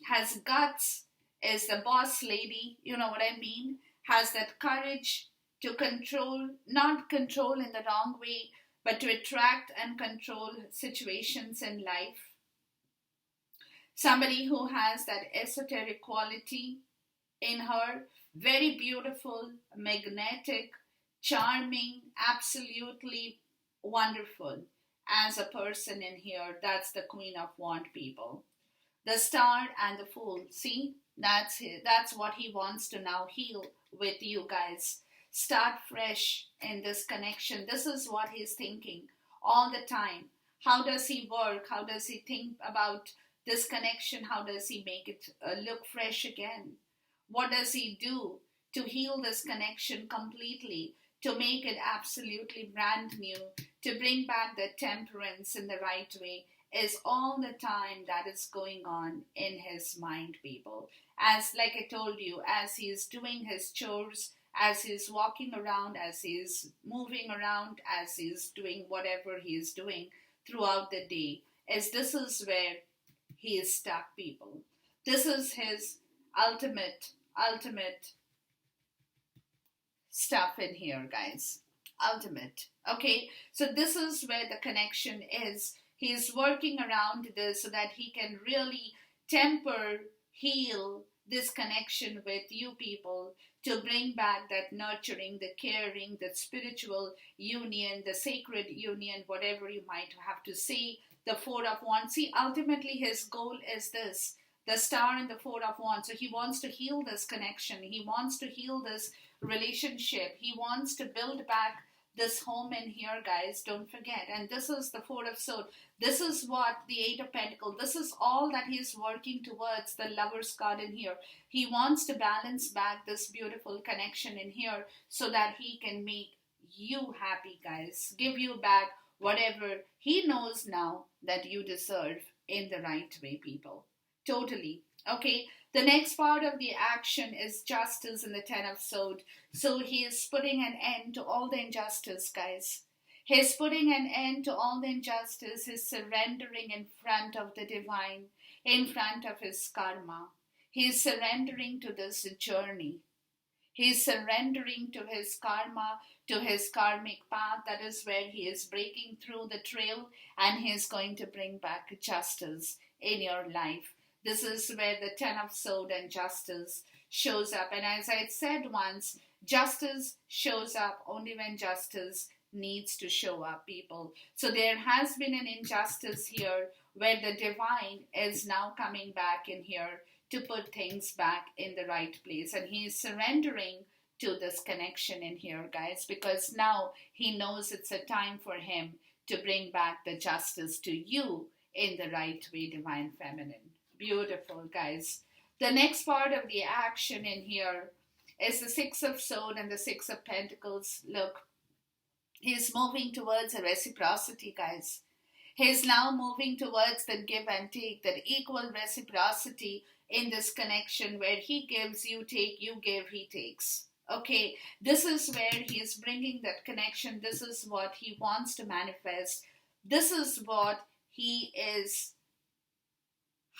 has guts, is the boss lady, you know what I mean? Has that courage to control, not control in the wrong way, but to attract and control situations in life. Somebody who has that esoteric quality in her, very beautiful, magnetic, charming, absolutely wonderful as a person in here. That's the Queen of Wands, people. The Star and the Fool. See, that's what he wants to now heal with you guys. Start fresh in this connection. This is what he's thinking all the time. How does he work? How does he think about this connection? How does he make it look fresh again? What does he do to heal this connection completely, to make it absolutely brand new, to bring back the temperance in the right way, is all the time that is going on in his mind, people. as like I told you, as he's doing his chores, as he's walking around, as he's moving around, as he's doing whatever he's doing throughout the day, is this is where he is stuck, people. This is his ultimate stuff in here, guys. Ultimate. Okay, so this is where the connection is. He's working around this so that he can really temper, heal this connection with you people, to bring back that nurturing, the caring, the spiritual union, the sacred union, whatever you might have to say. The Four of Wands. See, ultimately his goal is this, the Star and the Four of Wands. So he wants to heal this connection. He wants to heal this relationship. He wants to build back this home in here, guys. Don't forget. And this is the Four of Swords. This is what the Eight of Pentacles. This is all that he's working towards, the Lover's card in here. He wants to balance back this beautiful connection in here so that he can make you happy, guys. Give you back whatever he knows now that you deserve in the right way, people. Totally. Okay. The next part of the action is justice in the Ten of Swords. So he is putting an end to all the injustice, guys. He's putting an end to all the injustice. He's surrendering in front of the divine, in front of his karma. He's surrendering to this journey. He's surrendering to his karma, to his karmic path. That is where he is breaking through the trail, and he is going to bring back justice in your life. This is where the Ten of Swords and justice shows up. And as I said once, justice shows up only when justice needs to show up, people. So there has been an injustice here where the divine is now coming back in here to put things back in the right place. And he is surrendering to this connection in here, guys, because now he knows it's a time for him to bring back the justice to you in the right way, Divine Feminine. Beautiful, guys. The next part of the action in here is the Six of Swords and the Six of Pentacles. Look, he's moving towards a reciprocity, guys. He's now moving towards the give and take, that equal reciprocity in this connection where he gives, you take, you give, he takes. Okay, this is where he is bringing that connection. This is what he wants to manifest. This is what he is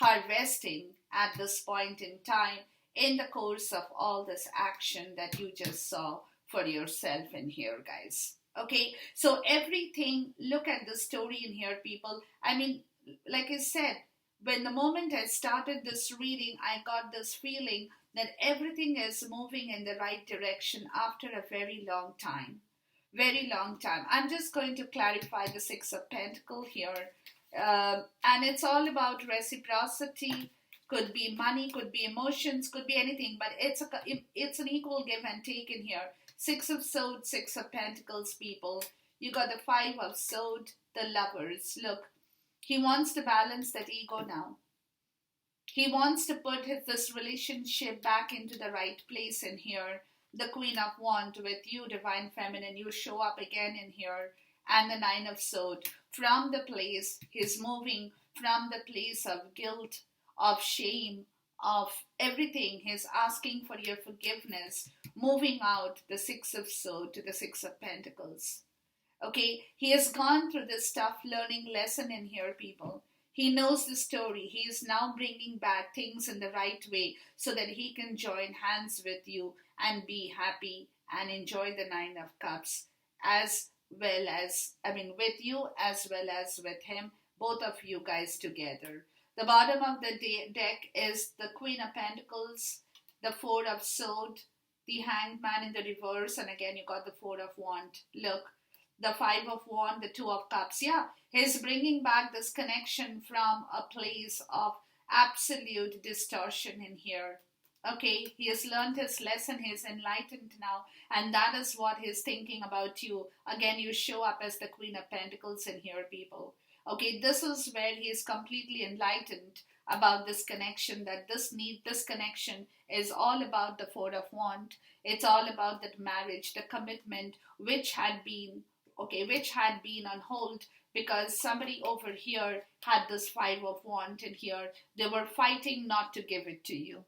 harvesting at this point in time in the course of all this action that you just saw for yourself in here, guys. Okay, so everything, look at the story in here, people. I mean, like I said, when the moment I started this reading, I got this feeling that everything is moving in the right direction after a very long time. Very long time. I'm just going to clarify the Six of Pentacles here. And it's all about reciprocity. Could be money, could be emotions, could be anything, but it's an equal give and take in here. Six of Swords, Six of Pentacles, people. You got the Five of Swords, the Lovers. Look, he wants to balance that ego now. He wants to put this relationship back into the right place in here. The Queen of Wands with you, Divine Feminine. You show up again in here. And the Nine of Swords. From the place, he's moving from the place of guilt, of shame, of everything. He's asking for your forgiveness. Moving out the Six of Swords to the Six of Pentacles. Okay, he has gone through this tough learning lesson in here, people. He knows the story. He is now bringing back things in the right way so that he can join hands with you and be happy and enjoy the Nine of Cups as well as, with you as well as with him, both of you guys together. The bottom of the deck is the Queen of Pentacles, the Four of Swords, the Hanged Man in the reverse, and again you got the Four of Wands. Look, the Five of Wands, the Two of Cups. Yeah, he's bringing back this connection from a place of absolute distortion in here. Okay, he has learned his lesson, he's enlightened now, and that is what he's thinking about you. Again, you show up as the Queen of Pentacles in here, people. Okay, this is where he is completely enlightened about this connection, that this connection is all about the Four of Wands. It's all about that marriage, the commitment, which had been on hold because somebody over here had this Five of Wands in here. They were fighting not to give it to you.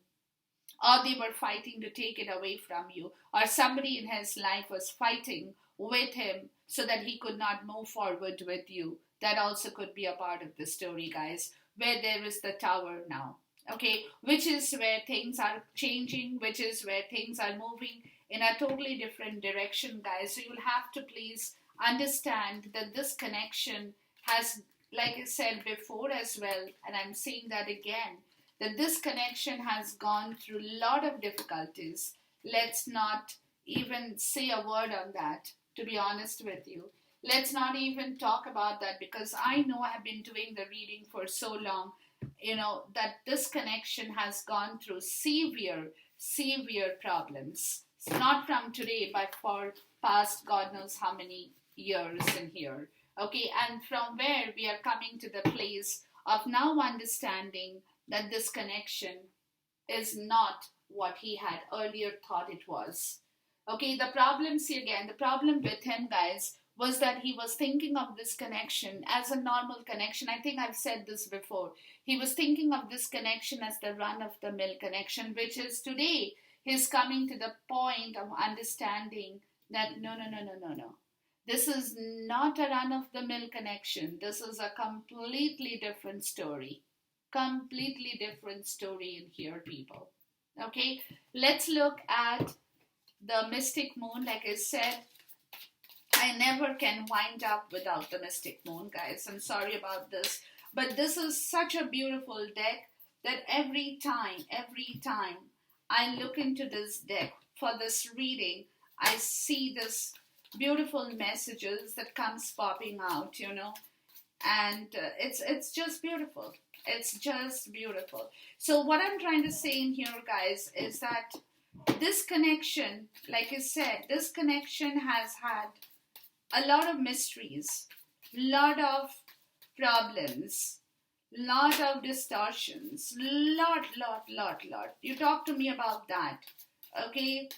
or they were fighting to take it away from you, or somebody in his life was fighting with him so that he could not move forward with you. That also could be a part of the story, guys, where there is the tower now. Okay, which is where things are changing, which is where things are moving in a totally different direction, guys. So you'll have to please understand that this connection has, like I said before as well, and I'm saying that again, that this connection has gone through a lot of difficulties. Let's not even say a word on that, to be honest with you. Let's not even talk about that, because I know I've been doing the reading for so long, that this connection has gone through severe, severe problems. It's not from today, but for past God knows how many years in here. Okay, and from where we are coming to the place of now understanding that this connection is not what he had earlier thought it was. Okay, the problem, see again, the problem with him, guys, was that he was thinking of this connection as a normal connection. I think I've said this before. He was thinking of this connection as the run of the mill connection, which is today he's coming to the point of understanding that no, no, no, no, no, no. This is not a run of the mill connection. This is a completely different story. Completely different story in here, people. Okay, let's look at the mystic moon. Like I said, I never can wind up without the mystic moon, guys. I'm sorry about this, but this is such a beautiful deck that every time I look into this deck for this reading, I see this beautiful messages that comes popping out, and it's just beautiful. It's just beautiful. So what I'm trying to say in here, guys, is that this connection, like I said, this connection has had a lot of mysteries, lot of problems, lot of distortions, lot. You talk to me about that, okay?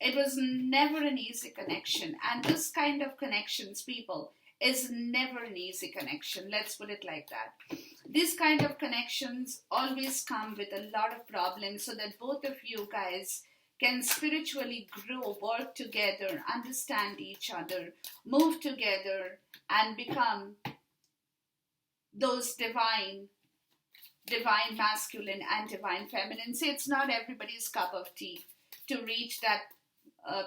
It was never an easy connection, and this kind of connections, people, is never an easy connection. Let's put it like that. These kind of connections always come with a lot of problems, so that both of you guys can spiritually grow, work together, understand each other, move together, and become those divine masculine and divine feminine. See, it's not everybody's cup of tea to reach that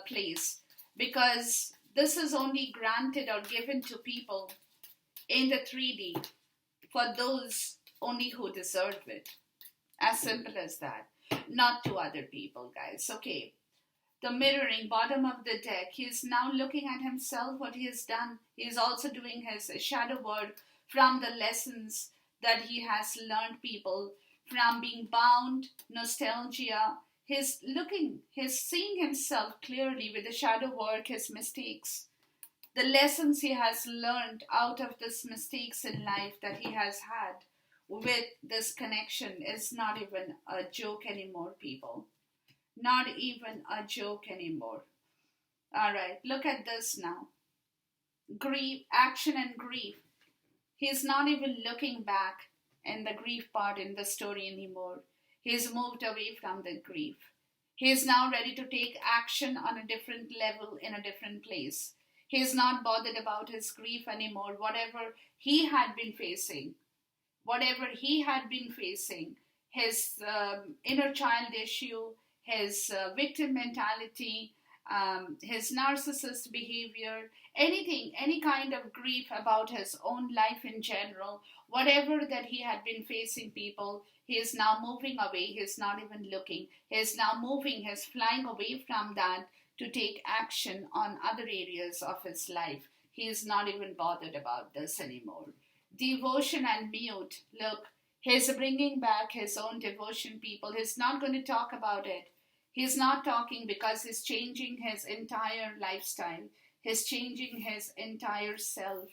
place, because this is only granted or given to people in the 3D for those only who deserve it. As simple as that. Not to other people, guys. Okay. The mirroring, bottom of the deck. He is now looking at himself, what he has done. He is also doing his shadow work from the lessons that he has learned, people, from being bound, nostalgia. He's seeing himself clearly with the shadow work, his mistakes. The lessons he has learned out of these mistakes in life that he has had with this connection is not even a joke anymore, people. Not even a joke anymore. Alright, look at this now. Grief, action and grief. He's not even looking back in the grief part in the story anymore. He's moved away from the grief. He's now ready to take action on a different level in a different place. He's not bothered about his grief anymore. Whatever he had been facing, his inner child issue, his victim mentality, his narcissist behavior, anything, any kind of grief about his own life in general, whatever that he had been facing, people, he is now moving away. He is not even looking. He is now moving, he is flying away from that to take action on other areas of his life. He is not even bothered about this anymore. Devotion and mute. Look, he's bringing back his own devotion, people. He's not going to talk about it. He's not talking because he's changing his entire lifestyle. He's changing his entire self.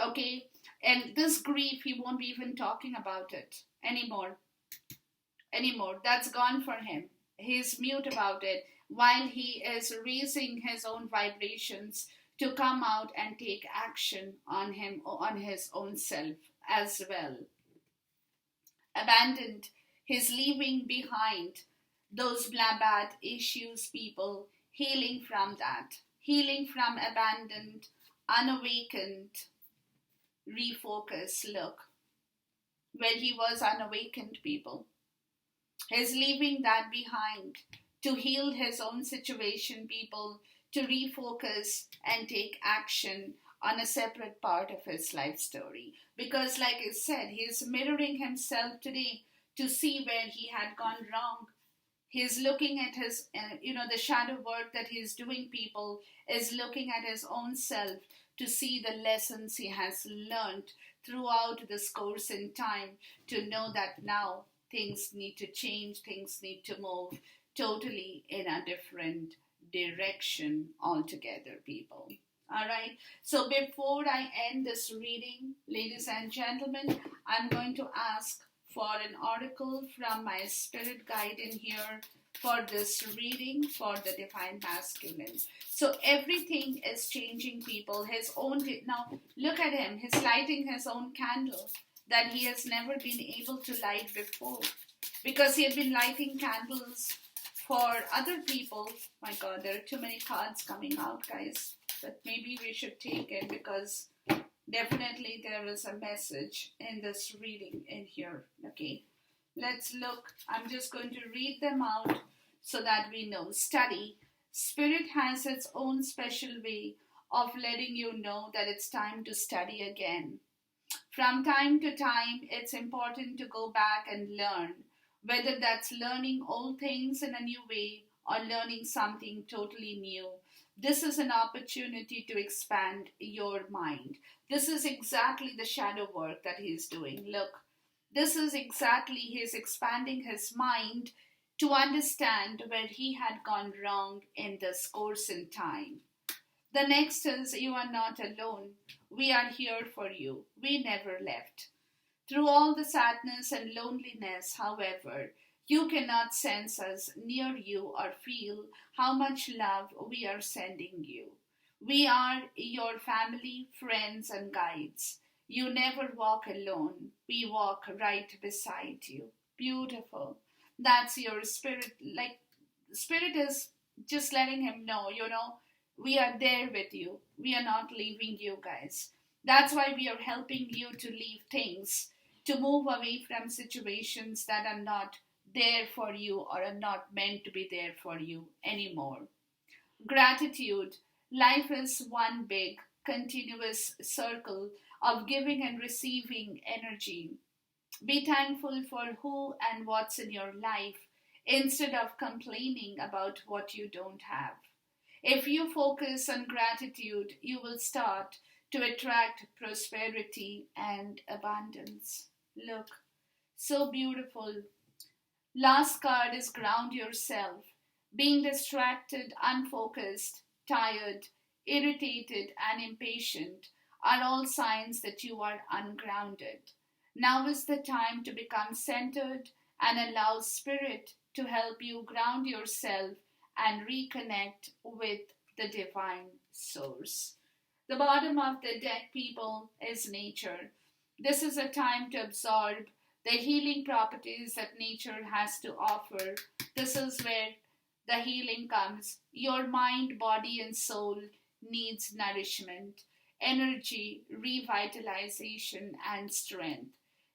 Okay? And this grief, he won't be even talking about it anymore. That's gone for him. He's mute about it while he is raising his own vibrations to come out and take action on his own self as well. Abandoned. He's leaving behind those bad issues, people, healing from that, healing from abandoned, unawakened, refocus. Look, where he was unawakened, people. He's leaving that behind to heal his own situation, people, to refocus and take action on a separate part of his life story. Because, like I said, he's mirroring himself today to see where he had gone wrong. He's looking at his, the shadow work that he's doing, people, is looking at his own self to see the lessons he has learned throughout this course in time, to know that now things need to change, things need to move totally in a different direction altogether, people. All right. So before I end this reading, ladies and gentlemen, I'm going to ask for an oracle from my spirit guide in here for this reading for the divine masculine. So everything is changing, people. His own, now look at him. He's lighting his own candle that he has never been able to light before, because he had been lighting candles for other people. My God, there are too many cards coming out, guys. But maybe we should take it, because definitely there is a message in this reading in here. Okay, let's look. I'm just going to read them out so that we know. Study. Spirit has its own special way of letting you know that it's time to study again. From time to time, it's important to go back and learn, whether that's learning old things in a new way or learning something totally new. This is an opportunity to expand your mind. This is exactly the shadow work that he's doing. Look, this is exactly he's expanding his mind to understand where he had gone wrong in this course in time. The next is, you are not alone. We are here for you. We never left. Through all the sadness and loneliness, however, you cannot sense us near you or feel how much love we are sending you. We are your family, friends, and guides. You never walk alone. We walk right beside you. Beautiful. That's your spirit. Like, spirit is just letting him know, we are there with you. We are not leaving you, guys. That's why we are helping you to leave things, to move away from situations that are not there for you or are not meant to be there for you anymore. Gratitude. Life is one big, continuous circle of giving and receiving energy. Be thankful for who and what's in your life instead of complaining about what you don't have. If you focus on gratitude, you will start to attract prosperity and abundance. Look, so beautiful. Last card is ground yourself. Being distracted, unfocused, tired, irritated, and impatient are all signs that you are ungrounded. Now is the time to become centered and allow Spirit to help you ground yourself and reconnect with the divine source. The bottom of the deck, people, is nature. This is a time to absorb the healing properties that nature has to offer. This is where the healing comes. Your mind, body, and soul needs nourishment, energy, revitalization, and strength.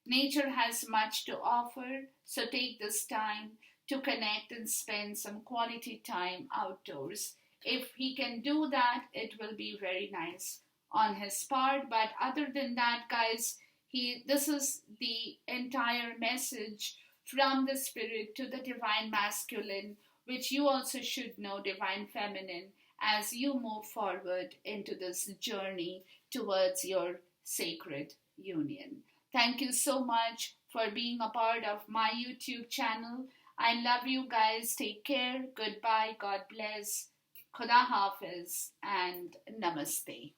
Nature has much to offer, so take this time to connect and spend some quality time outdoors. If he can do that, it will be very nice on his part. But other than that, guys, this is the entire message from the spirit to the divine masculine, which you also should know, divine feminine, as you move forward into this journey towards your sacred union. Thank you so much for being a part of my YouTube channel. I love you guys. Take care. Goodbye. God bless. Khuda Hafiz and Namaste.